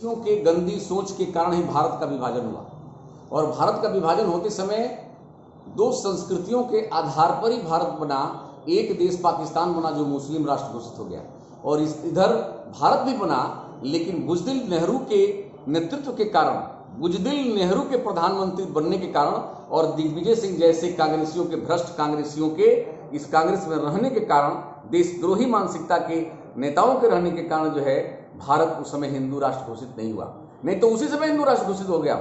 कांग्रेसियों के गंदी सोच के कारण ही भारत का विभाजन हुआ। और भारत का विभाजन होते समय दो संस्कृतियों के आधार पर ही भारत बना। एक देश पाकिस्तान बना जो मुस्लिम राष्ट्र घोषित हो गया, और इधर भारत भी बना, लेकिन बुज़दिल नेहरू के नेतृत्व के कारण, बुज़दिल नेहरू के प्रधानमंत्री बनने के कारण और दिग्विजय सिंह जैसे कांग्रेसियों के, भ्रष्ट कांग्रेसियों के इस कांग्रेस में रहने के कारण, देशद्रोही मानसिकता के नेताओं के रहने के कारण जो है भारत उस समय हिंदू राष्ट्र घोषित नहीं हुआ। नहीं तो उसी समय हिंदू राष्ट्र घोषित हो गया।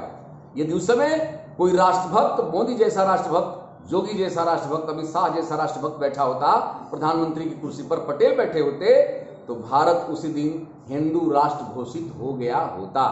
यदि उस समय कोई राष्ट्रभक्त, मोदी जैसा राष्ट्रभक्त, योगी जैसा राष्ट्रभक्त, अमित शाह जैसा राष्ट्रभक्त बैठा होता, प्रधानमंत्री की कुर्सी पर पटेल बैठे होते, तो भारत उसी दिन हिंदू राष्ट्र घोषित हो गया होता।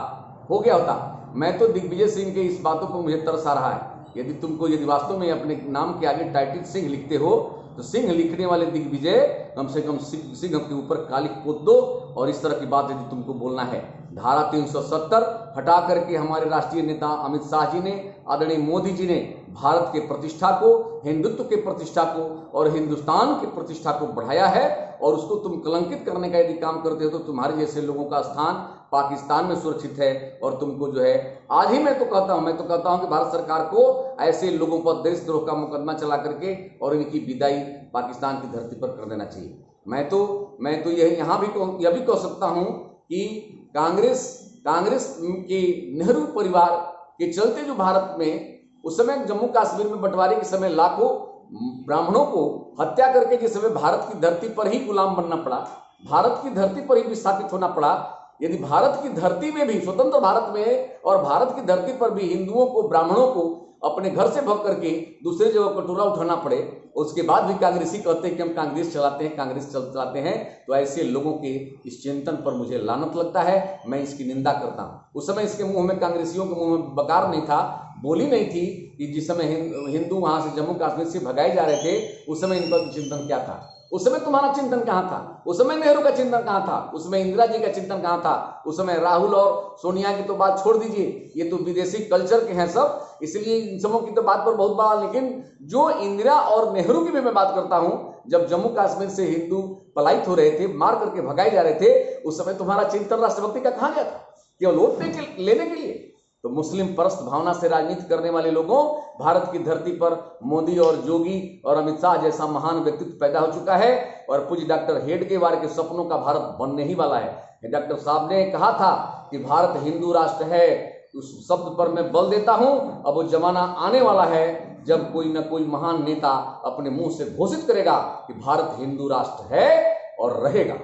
मैं तो दिग्विजय सिंह के इस बातों पर मुझे तरस आ रहा है। यदि वास्तव में अपने नाम के आगे टाइटल सिंह लिखते हो तो सिंह लिखने वाले दिग्विजय कम से कम सिंह के ऊपर काली पोत दो। और इस तरह की बात यदि तुमको बोलना है, धारा 370 हटा करके हमारे राष्ट्रीय नेता अमित शाह जी ने, आदरणीय मोदी जी ने भारत के प्रतिष्ठा को, हिंदुत्व के प्रतिष्ठा को और हिंदुस्तान की प्रतिष्ठा को बढ़ाया है। और उसको तुम कलंकित करने का यदि काम करते हो तो तुम्हारे जैसे लोगों का स्थान पाकिस्तान में सुरक्षित है। और तुमको जो है आज ही मैं तो कहता हूं कि भारत सरकार को ऐसे लोगों पर देशद्रोह का मुकदमा चला करके और इनकी विदाई पाकिस्तान की धरती पर कर देना चाहिए। मैं तो यह भी कह सकता हूं कि कांग्रेस के नेहरू परिवार के चलते जो भारत में उस समय जम्मू कश्मीर में बंटवारे के समय लाखों ब्राह्मणों को हत्या करके जिस समय भारत की धरती पर ही गुलाम बनना पड़ा, भारत की धरती पर ही विस्थापित होना पड़ा, यदि भारत की धरती में भी, स्वतंत्र भारत में और भारत की धरती पर भी हिंदुओं को, ब्राह्मणों को अपने घर से भग करके दूसरे जगह कटोरा उठाना पड़े, उसके बाद भी कांग्रेसी कहते हैं कि हम कांग्रेस चलाते हैं, तो ऐसे लोगों के इस चिंतन पर मुझे लानत लगता है। मैं इसकी निंदा करता हूं। उस समय इसके मुंह में, कांग्रेसियों के मुंह में बकार नहीं था, बोली नहीं थी कि जिस समय हिंदू वहां से जम्मू कश्मीर से भगाए जा रहे थे, उस समय इनका चिंतन क्या था? उस समय तुम्हारा चिंतन कहां था? उस समय नेहरू का चिंतन कहां था? उस समय इंदिरा जी का चिंतन कहां था? उस समय राहुल और सोनिया की तो बात छोड़ दीजिए, ये तो विदेशी कल्चर के हैं सब, इसलिए इन सबों की तो बात पर बहुत बड़ा। लेकिन जो इंदिरा और नेहरू की भी मैं बात करता हूं, जब जम्मू कश्मीर से हिंदू पलायित हो रहे थे, मार करके भगाए जा रहे थे, उस समय तुम्हारा चिंतन राष्ट्रभक्ति का कहां गया था? केवल वोट लेने के लिए? तो मुस्लिम परस्त भावना से राजनीति करने वाले लोगों, भारत की धरती पर मोदी और योगी और अमित शाह जैसा महान व्यक्तित्व पैदा हो चुका है। और पूज्य डॉक्टर हेडगेवार के सपनों का भारत बनने ही वाला है। डॉक्टर साहब ने कहा था कि भारत हिंदू राष्ट्र है, उस शब्द पर मैं बल देता हूं। अब वो जमाना आने वाला है जब कोई न कोई महान नेता अपने मुंह से घोषित करेगा कि भारत हिंदू राष्ट्र है और रहेगा।